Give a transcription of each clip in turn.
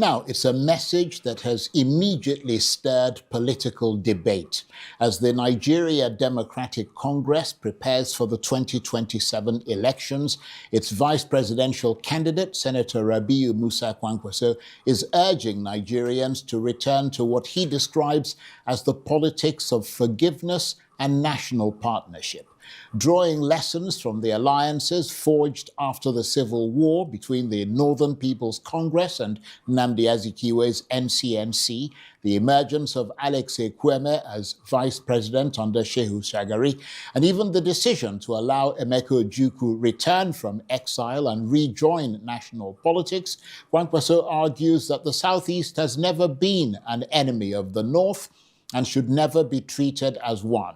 Now, it's a message that has immediately stirred political debate as the Nigeria Democratic Congress prepares for the 2027 elections. Its vice presidential candidate, Senator Rabiu Musa Kwankwaso, is urging Nigerians to return to what he describes as the politics of forgiveness and national partnership, drawing lessons from the alliances forged after the civil war between the Northern People's Congress and Nnamdi Azikiwe's NCNC, the emergence of Alex Ekweme as vice president under Shehu Shagari, and even the decision to allow Emeka Ojukwu return from exile and rejoin national politics. Kwankwaso argues that the Southeast has never been an enemy of the North and should never be treated as one.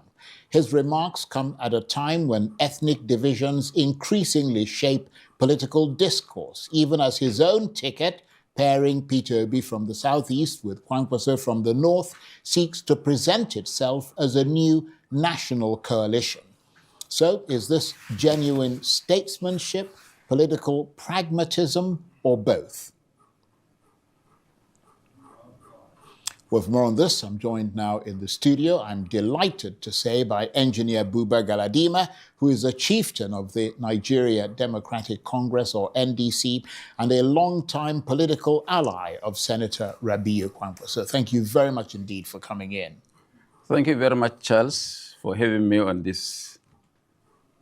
His remarks come at a time when ethnic divisions increasingly shape political discourse, even as his own ticket, pairing Peter Obi from the southeast with Kwankwaso from the north, seeks to present itself as a new national coalition. So is this genuine statesmanship, political pragmatism, or both? With more on this, I'm joined now in the studio, I'm delighted to say, by Engineer Buba Galadima, who is a chieftain of the Nigeria Democratic Congress, or NDC, and a long-time political ally of Senator Rabiu Kwankwaso. So thank you very much indeed for coming in. Thank you very much, Charles, for having me on this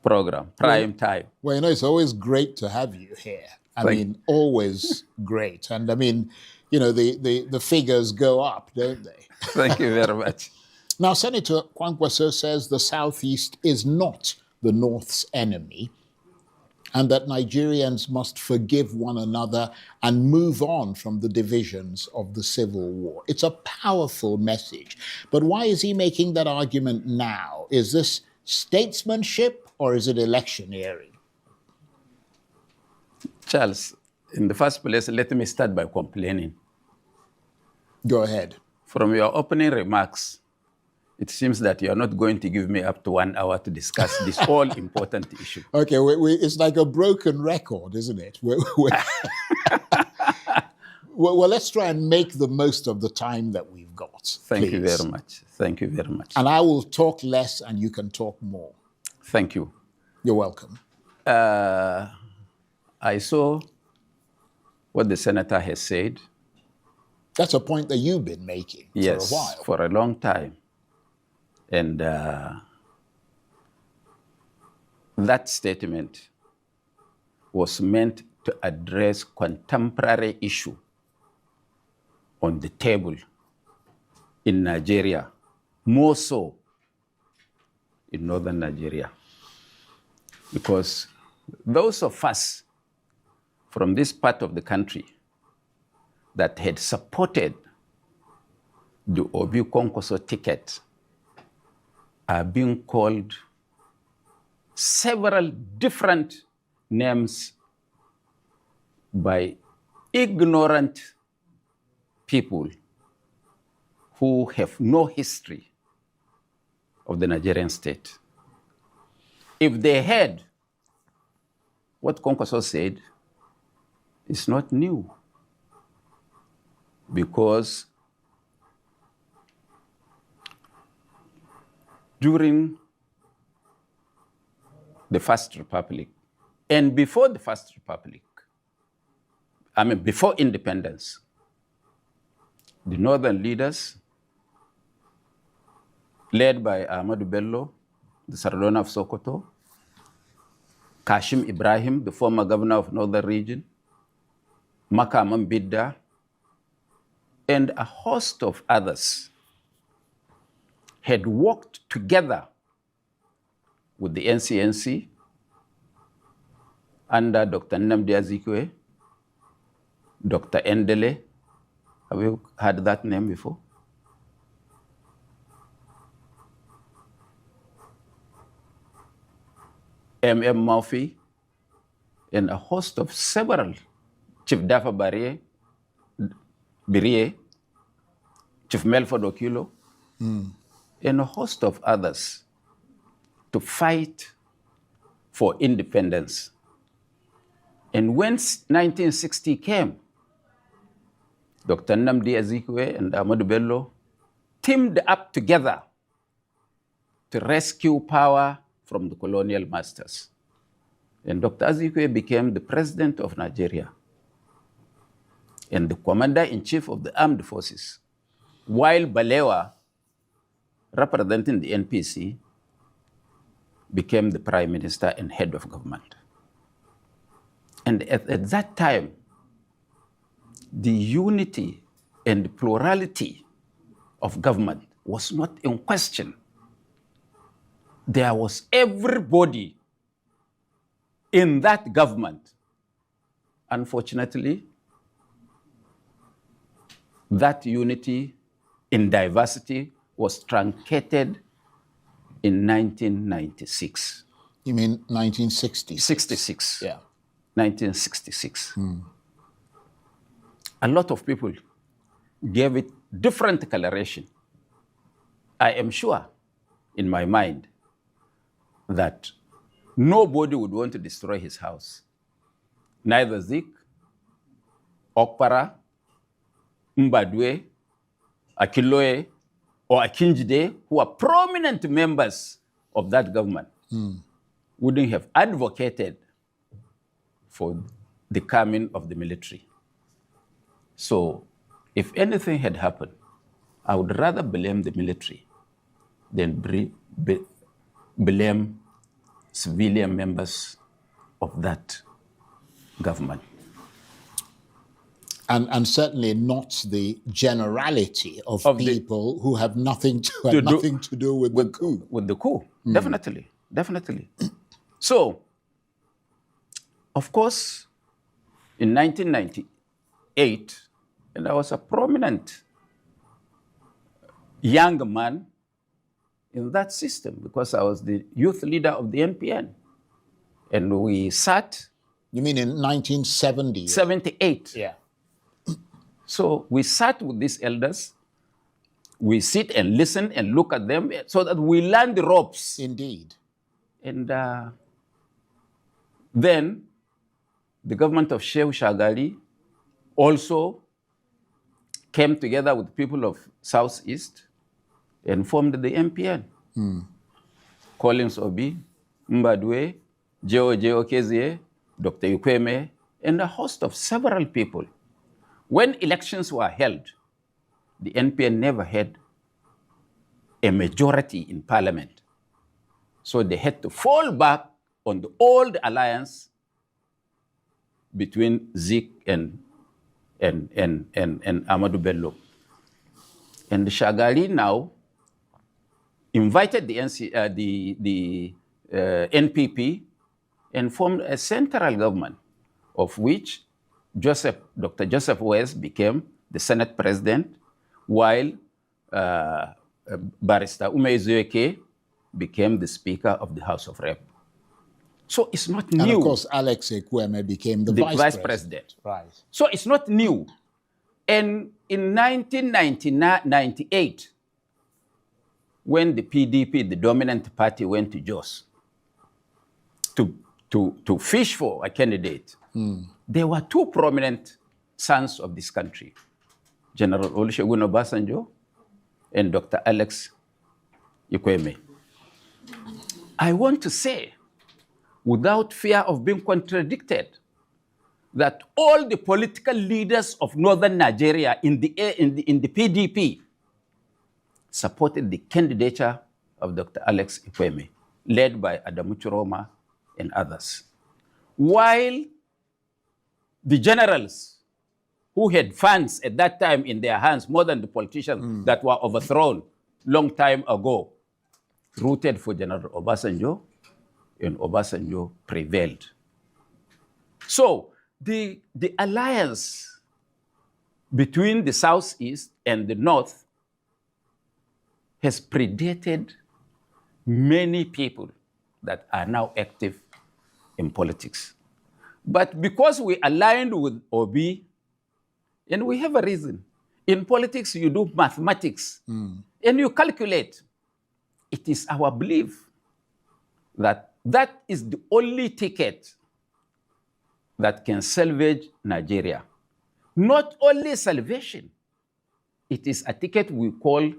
program, Prime Time. Well, you know, it's always great to have you here. I mean, always great. And I mean, you know, the figures go up, don't they? Thank you very much. Now, Senator Kwankwaso says the Southeast is not the North's enemy and that Nigerians must forgive one another and move on from the divisions of the Civil War. It's a powerful message. But why is he making that argument now? Is this statesmanship or is it electioneering? Charles, in the first place, let me start by complaining. Go ahead. From your opening remarks, it seems that you are not going to give me up to 1 hour to discuss this all-important issue. Okay, it's like a broken record, isn't it? Well, let's try and make the most of the time that we've got. Thank you very much. Thank you very much. And I will talk less and you can talk more. Thank you. You're welcome. I saw what the senator has said. That's a point that you've been making for a while. Yes, for a long time. And that statement was meant to address contemporary issue on the table in Nigeria, more so in northern Nigeria. Because those of us from this part of the country that had supported the Obi Kwankwaso ticket are being called several different names by ignorant people who have no history of the Nigerian state. If they had what Kwankwaso said, it's not new, because during the First Republic and before the First Republic, before independence, the northern leaders, led by Ahmadu Bello, the Sardauna of Sokoto, Kashim Ibrahim, the former governor of Northern Region, Makaman Bidda, and a host of others had worked together with the NCNC under Dr. Nnamdi Azikiwe, Dr. Endele. Have you heard that name before? M.M. Murphy, and a host of several, Chief Dafa Birie, Chief Melford Okilo, and a host of others to fight for independence. And when 1960 came, Dr. Nnamdi Azikiwe and Ahmadu Bello teamed up together to rescue power from the colonial masters. And Dr. Azikiwe became the president of Nigeria and the commander-in-chief of the armed forces, while Balewa, representing the NPC, became the prime minister and head of government. And at that time, the unity and plurality of government was not in question. There was everybody in that government. Unfortunately, that unity in diversity was truncated in 1996. You mean 1966? 66. Yeah. 1966. A lot of people gave it different coloration. I am sure in my mind that nobody would want to destroy his house. Neither Zik, Okpara, Mbadwe, Akiloe, or Akinjide, who are prominent members of that government, wouldn't have advocated for the coming of the military. So, if anything had happened, I would rather blame the military than blame civilian members of that government. And certainly not the generality of people who have nothing to do with the coup. With the coup, definitely. So, of course, in 1998, and I was a prominent young man in that system because I was the youth leader of the NPN. And we sat. You mean in 1970? 78. Yeah. So we sat with these elders. We sit and listen and look at them so that we learn the ropes. Indeed. And then the government of Shehu Shagali also came together with people of Southeast and formed the MPN. Collins Obi, Mbadwe, J.O. Kezie, Dr. Ukweme, and a host of several people. When elections were held, the NPN never had a majority in parliament. So they had to fall back on the old alliance between Zik and Ahmadu Bello. And Shagali now invited the NPP and formed a central government, of which Dr. Joseph West became the Senate president, while Barrister Ume Izueke became the Speaker of the House of Rep. So it's not new. And of course, Alex Ekweme became the vice president. Right. So it's not new. And in 1998, when the PDP, the dominant party, went to Jos to fish for a candidate, there were two prominent sons of this country, General Olusegun Obasanjo and Dr. Alex Ekweme. I want to say, without fear of being contradicted, that all the political leaders of northern Nigeria in the PDP supported the candidature of Dr. Alex Ekweme, led by Adamu Chiroma and others. While the generals who had funds at that time in their hands, more than the politicians that were overthrown long time ago, rooted for General Obasanjo, and Obasanjo prevailed. So the alliance between the Southeast and the North has predated many people that are now active in politics. But because we aligned with Obi, and we have a reason. In politics, you do mathematics, and you calculate. It is our belief that that is the only ticket that can salvage Nigeria. not only salvation, it is a ticket we call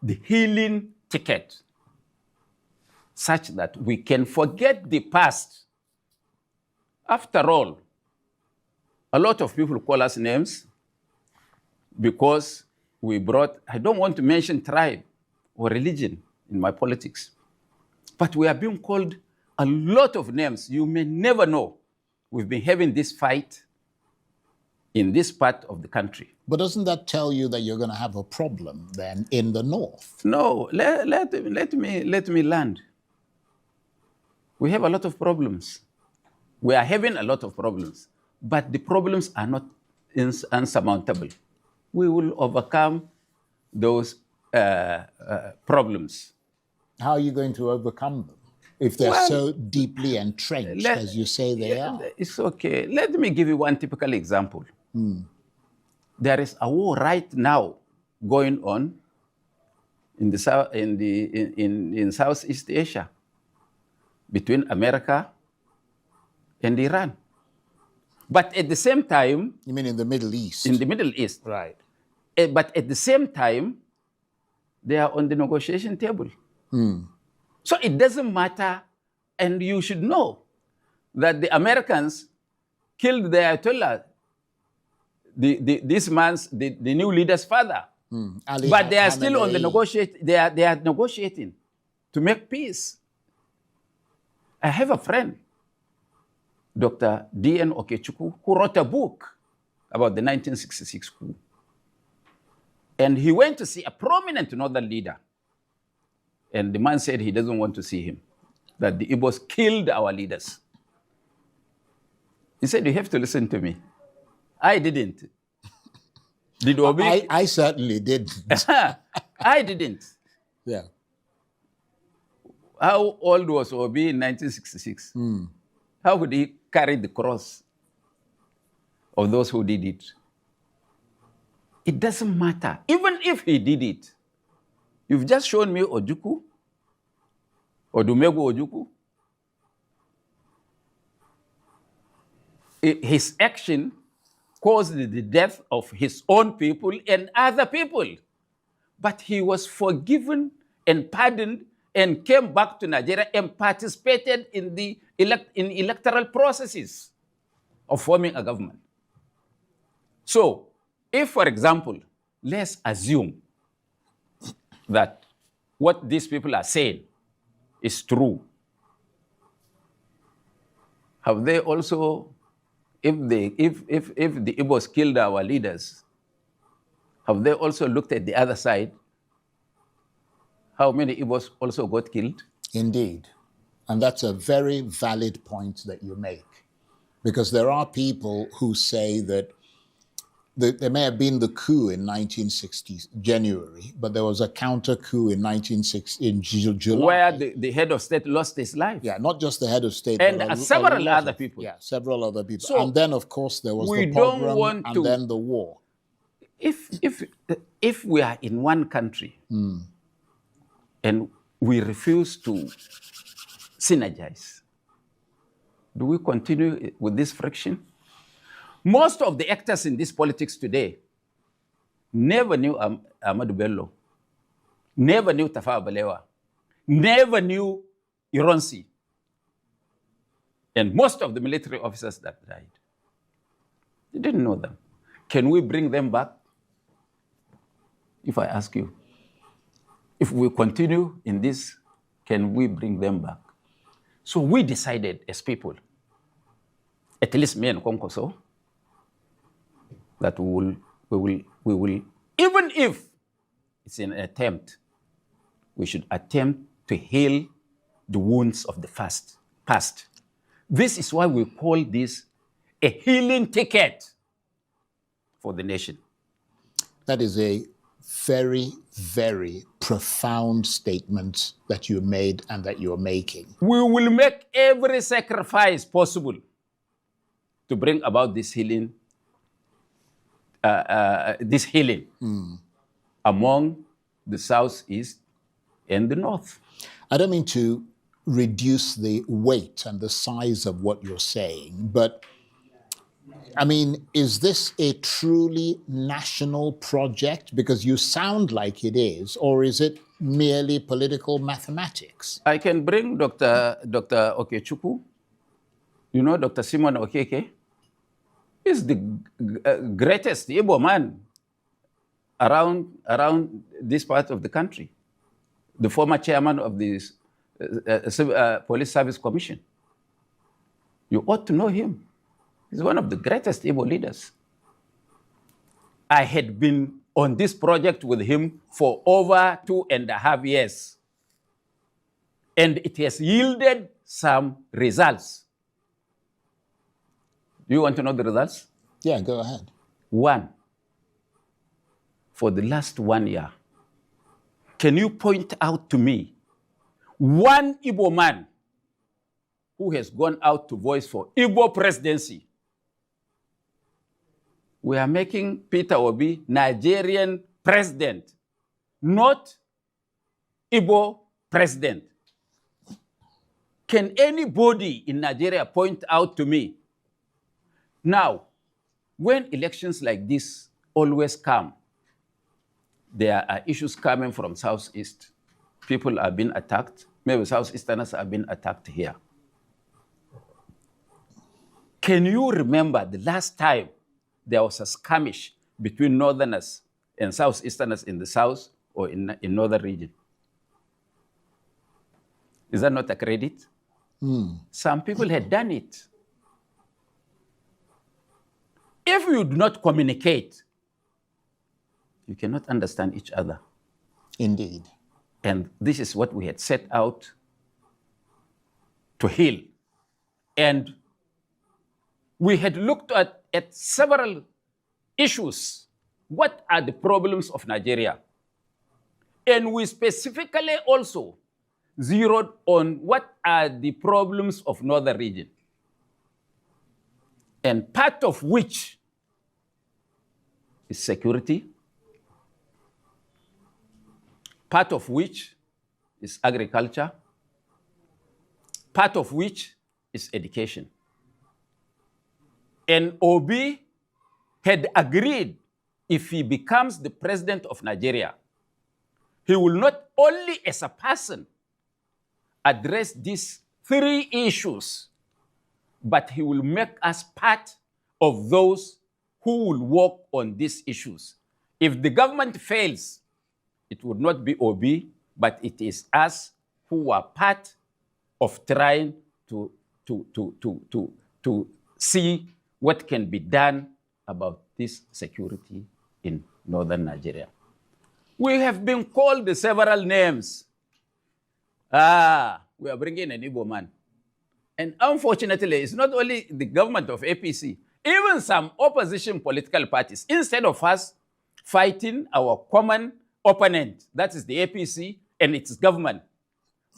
the healing ticket, such that we can forget the past. After all, a lot of people call us names because we brought, I don't want to mention tribe or religion in my politics, but we are being called a lot of names you may never know. We've been having this fight in this part of the country. But doesn't that tell you that you're going to have a problem then in the north? No, let me land. We have a lot of problems. We are having a lot of problems, but the problems are not insurmountable. We will overcome those problems. How are you going to overcome them if they're so deeply entrenched as you say they are? It's okay. Let me give you one typical example. There is a war right now going on in the in Southeast Asia between America and Iran. But at the same time, You mean in the Middle East? in the Middle East, Right. but at the same time, they are on the negotiation table. So it doesn't matter, and you should know that the Americans killed the Ayatollah, the new leader's father. Ali But they are still on the Khamenei. they are negotiating to make peace. I have a friend, Dr. D.N. Okechukwu, who wrote a book about the 1966 coup. And he went to see a prominent northern leader. And the man said he doesn't want to see him, that the Igbos killed our leaders. He said, you have to listen to me. I didn't. Did Obi? I certainly did. I didn't. Yeah. How old was Obi in 1966? How would he carry the cross of those who did it? It doesn't matter. Even if he did it, you've just shown me Ojukwu, Odumegu Ojukwu. His action caused the death of his own people and other people. But he was forgiven and pardoned and came back to Nigeria and participated in the electoral processes of forming a government. So, if, for example, let's assume that what these people are saying is true, have they also, if the Igbos killed our leaders, have they also looked at the other side? How many Igbos also got killed? Indeed. And that's a very valid point that you make. Because there are people who say that there may have been the coup in 1960, January, but there was a counter coup in 1960, in July. Where the head of state lost his life. Yeah, not just the head of state, And but several lot other of- people. Yeah, several other people. So and then, of course, there was we the don't pogrom want and to- then the war. If we are in one country and we refuse to synergize, do we continue with this friction? Most of the actors in this politics today never knew Ahmadu Bello, never knew Tafawa Balewa, never knew Ironsi, and most of the military officers that died, they didn't know them. Can we bring them back? If I ask you, if we continue in this, can we bring them back? So we decided as people, at least me and Kwankwaso, that we will, even if it's an attempt, we should attempt to heal the wounds of the past. This is why we call this a healing ticket for the nation. That is a very, very profound statement that you made and that you're making. We will make every sacrifice possible to bring about this healing, among the Southeast and the North. I don't mean to reduce the weight and the size of what you're saying, but I mean, is this a truly national project? Because you sound like it is, or is it merely political mathematics? I can bring Dr. Okechukwu. You know Dr. Simon Okeke? He's the greatest Igbo man around this part of the country. The former chairman of the Police Service Commission. You ought to know him. He's one of the greatest Igbo leaders. I had been on this project with him for over 2.5 years. And it has yielded some results. Do you want to know the results? Yeah, go ahead. One, for the last 1 year, can you point out to me one Igbo man who has gone out to voice for Igbo presidency? We are making Peter Obi Nigerian president, not Igbo president. Can anybody in Nigeria point out to me? Now, when elections like this always come, there are issues coming from Southeast. People are being attacked. Maybe Southeasterners are being attacked here. Can you remember the last time there was a skirmish between Northerners and Southeasterners in the South or in Northern region? Is that not a credit? Some people had done it. If you do not communicate, you cannot understand each other. Indeed. And this is what we had set out to heal. And we had looked at several issues. What are the problems of Nigeria? And we specifically also zeroed on what are the problems of Northern region. And part of which is security, part of which is agriculture, part of which is education. And Obi had agreed if he becomes the president of Nigeria, he will not only as a person address these 3 issues, but he will make us part of those who will work on these issues. If the government fails, it would not be Obi, but it is us who are part of trying to see what can be done about this security in northern Nigeria. We have been called several names. We are bringing an Igbo man. And unfortunately, it's not only the government of APC, even some opposition political parties, instead of us fighting our common opponent, that is the APC and its government,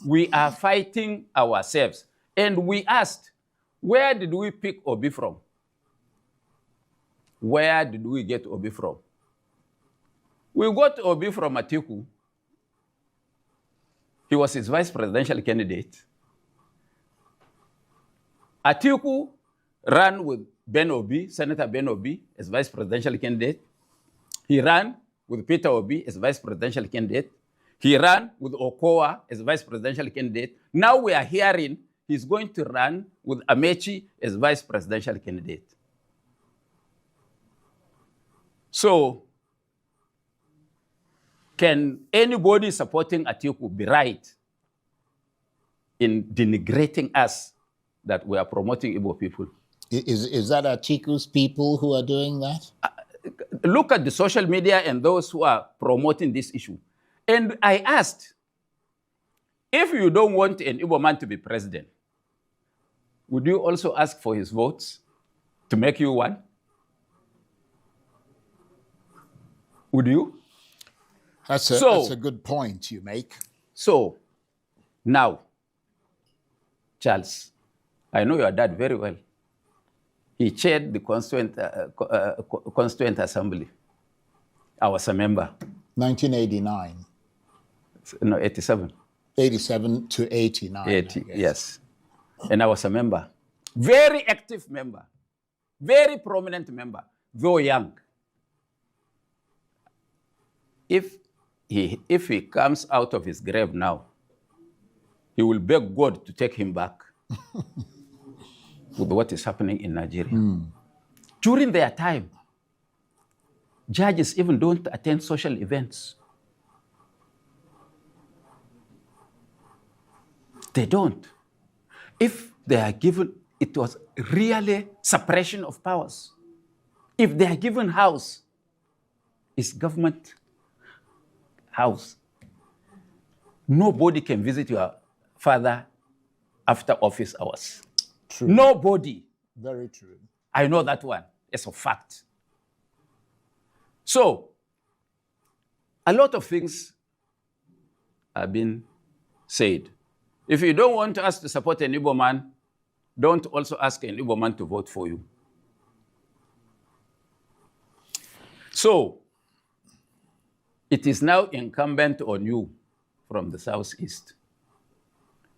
we are fighting ourselves. And we asked, where did we pick Obi from? Where did we get Obi from? We got Obi from Atiku. He was his vice presidential candidate. Atiku ran with Ben Obi, Senator Ben Obi, as vice presidential candidate. He ran with Peter Obi as vice presidential candidate. He ran with Okowa as vice presidential candidate. Now we are hearing he's going to run with Amechi as vice presidential candidate. So, can anybody supporting Atiku be right in denigrating us that we are promoting Igbo people? Is that Atiku's people who are doing that? Look at the social media and those who are promoting this issue. And I asked, if you don't want an Igbo man to be president, would you also ask for his votes to make you one? Would you? That's a good point you make. So, now, Charles, I know your dad very well. He chaired the Constituent Assembly. I was a member. 1989. No, 87. 87 to 89. 80, yes. And I was a member. Very active member. very prominent member, though young. If he comes out of his grave now, he will beg God to take him back with what is happening in Nigeria. During their time, judges even don't attend social events. They don't. If they are given, it was really separation of powers. If they are given house, it's government house. Nobody can visit your father after office hours. True. Nobody. Very true. I know that one. It's a fact. So, a lot of things have been said. If you don't want us to support an Igbo man, don't also ask an Igbo man to vote for you. So, it is now incumbent on you from the Southeast.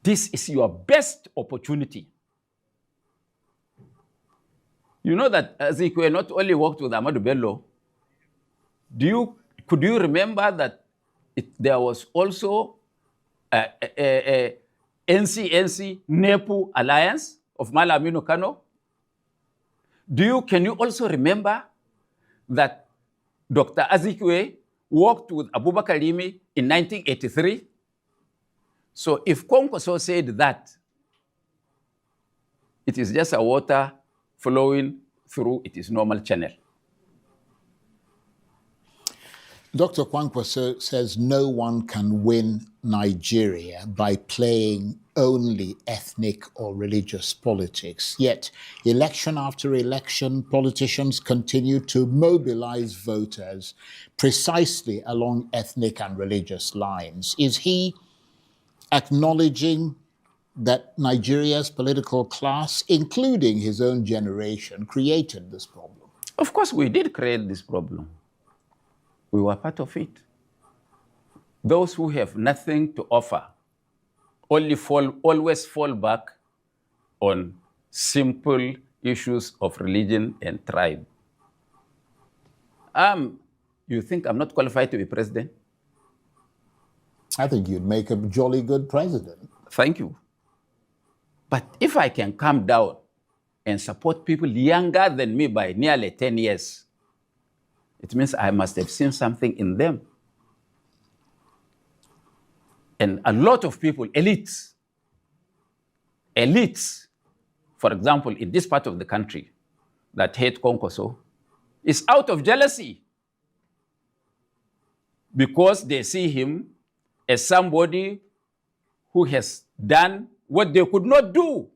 This is your best opportunity. You know that Ezekwe not only worked with Ahmadu Bello, could you remember that there was also a NCNC NEPU alliance of Malam Aminu Kano? Can you also remember that Dr. Ezekwe worked with Abubakar Rimi in 1983? So if Kwankwaso said that, it is just a water flowing through its normal channel. Dr. Kwankwaso says no one can win Nigeria by playing only ethnic or religious politics. Yet, election after election, politicians continue to mobilize voters precisely along ethnic and religious lines. Is he acknowledging that Nigeria's political class, including his own generation, created this problem? Of course, we did create this problem. We were part of it. Those who have nothing to offer always fall back on simple issues of religion and tribe. You think I'm not qualified to be president? I think you'd make a jolly good president. Thank you. But if I can come down and support people younger than me by nearly 10 years, it means I must have seen something in them. And a lot of people, elites, for example, in this part of the country that hate Kwankwaso, is out of jealousy because they see him as somebody who has done what they could not do.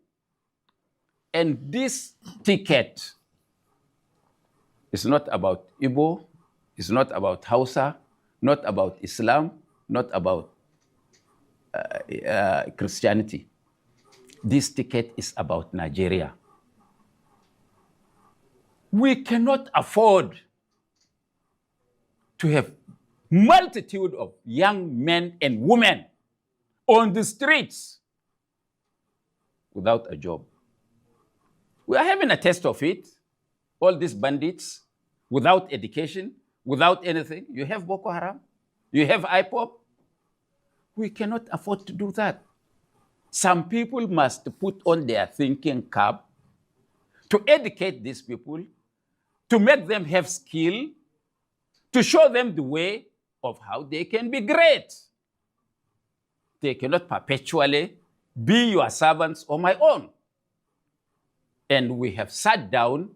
And this ticket is not about Igbo, it's not about Hausa, not about Islam, not about Christianity. This ticket is about Nigeria. We cannot afford to have multitude of young men and women on the streets without a job. We are having a test of it. All these bandits, without education, without anything. You have Boko Haram, you have IPOP. We cannot afford to do that. Some people must put on their thinking cap to educate these people, to make them have skill, to show them the way of how they can be great. They cannot perpetually be your servants on my own. And we have sat down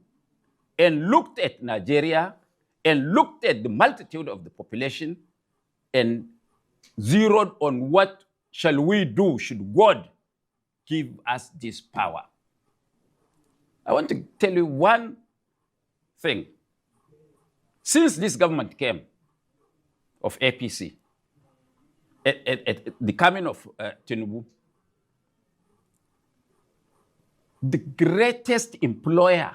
and looked at Nigeria and looked at the multitude of the population and zeroed on what shall we do should God give us this power. I want to tell you one thing. Since this government came of APC, at the coming of Tinubu, the greatest employer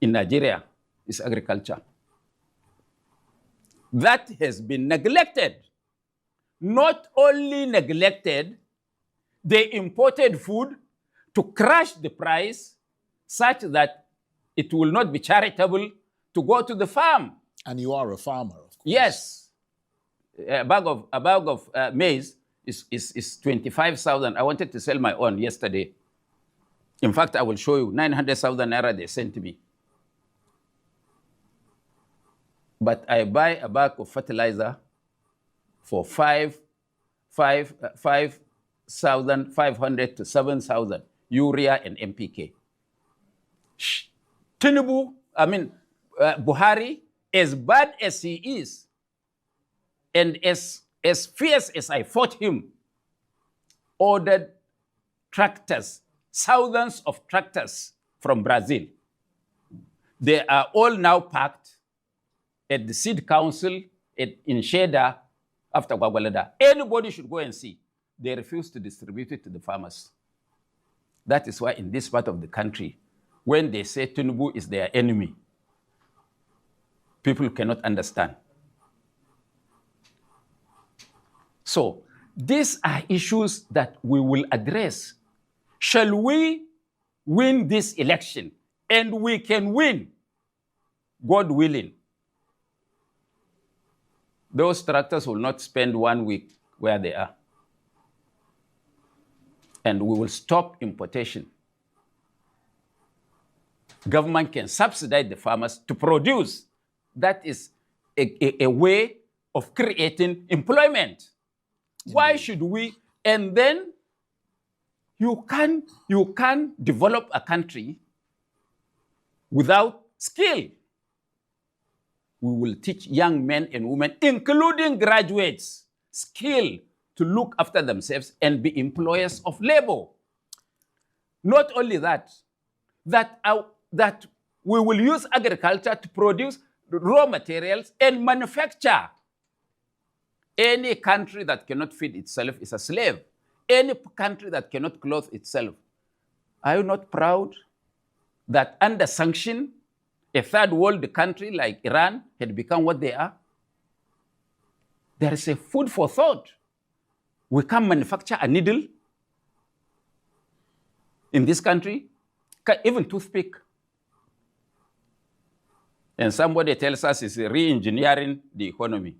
in Nigeria is agriculture. That has been neglected. Not only neglected, they imported food to crush the price, such that it will not be charitable to go to the farm. And you are a farmer, of course. Yes. A bag of maize is 25,000. I wanted to sell my own yesterday. In fact, I will show you 900,000 naira they sent me. But I buy a bag of fertilizer for 5,500 to 7,000 urea and NPK. Tinubu, Buhari, as bad as he is, and as fierce as I fought him, ordered tractors, thousands of tractors from Brazil. They are all now packed at the Seed Council in Sheda after Gwagwalada. Anybody should go and see. They refuse to distribute it to the farmers. That is why in this part of the country, when they say Tinubu is their enemy, people cannot understand. So these are issues that we will address. Shall we win this election? And we can win, God willing. Those tractors will not spend 1 week where they are. And we will stop importation. Government can subsidize the farmers to produce. That is a way of creating employment. Why should we? And then you can develop a country without skill. We will teach young men and women, including graduates, skill to look after themselves and be employers of labor. Not only that we will use agriculture to produce raw materials and manufacture. Any country that cannot feed itself is a slave. Any country that cannot clothe itself. Are you not proud that under sanction, a third world country like Iran had become what they are? There is a food for thought. We can manufacture a needle in this country, even toothpick. And somebody tells us it's re-engineering the economy.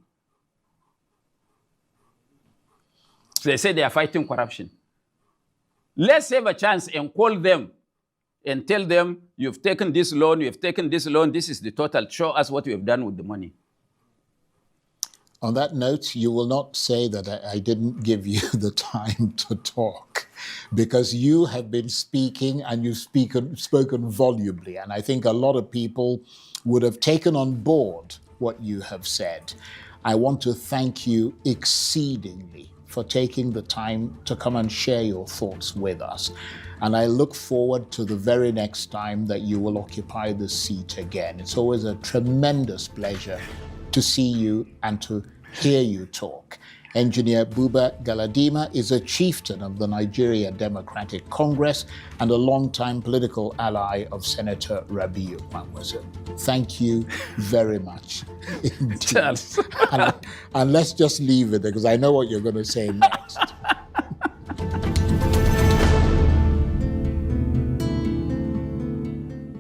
So they say they are fighting corruption. Let's have a chance and call them and tell them, you've taken this loan, this is the total. Show us what you have done with the money. On that note, you will not say that I didn't give you the time to talk, because you have been speaking and you've spoken volubly. And I think a lot of people would have taken on board what you have said. I want to thank you exceedingly for taking the time to come and share your thoughts with us. And I look forward to the very next time that you will occupy the seat again. It's always a tremendous pleasure to see you and to hear you talk. Engineer Buba Galadima is a chieftain of the Nigeria Democratic Congress and a longtime political ally of Senator Rabiu Kwankwaso. Thank you very much indeed. And let's just leave it, because I know what you're going to say next.